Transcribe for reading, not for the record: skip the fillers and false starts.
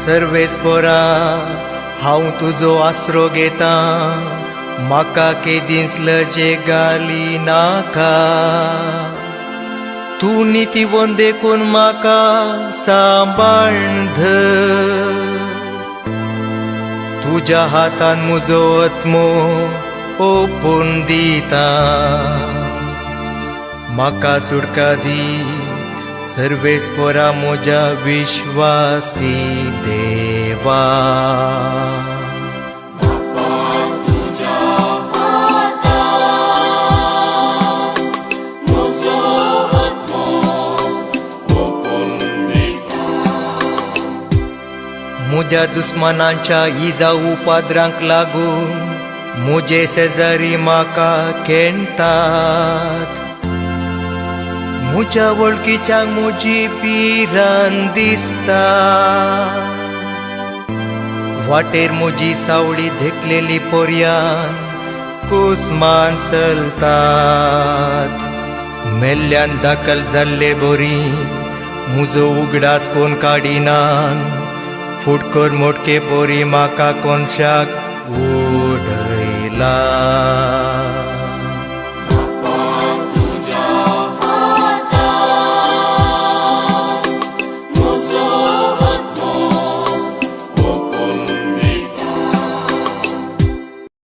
सर्वेस्परा हांव तुजो आसरो घेता, म्हाका केदींच लजेगाली नाका। तू नितीवन देखून म्हाका सांबाळन धर, तुज्या हातान म्हजो आत्मो ओपून दिता। म्हाका सुटका दी सर्वेस्परा म्हज्या विश्वासी देवा। म्हज्या दुस्मनांच्या इजा उपाद्रांक लागून म्हजे शेजारी म्हाका खेणटात। म्हज्या वळखीच्यांक म्हजी पिरान दिसता, वाटेर म्हजी सावळी धेकलेली पोरयान कुस्मान चलतात। मेल्ल्यान दाखल जाल्ले बोरी म्हजो उगडास कोण काडिनान, फुटकर मोटके बोरी म्हाका कोनशाक उडयला।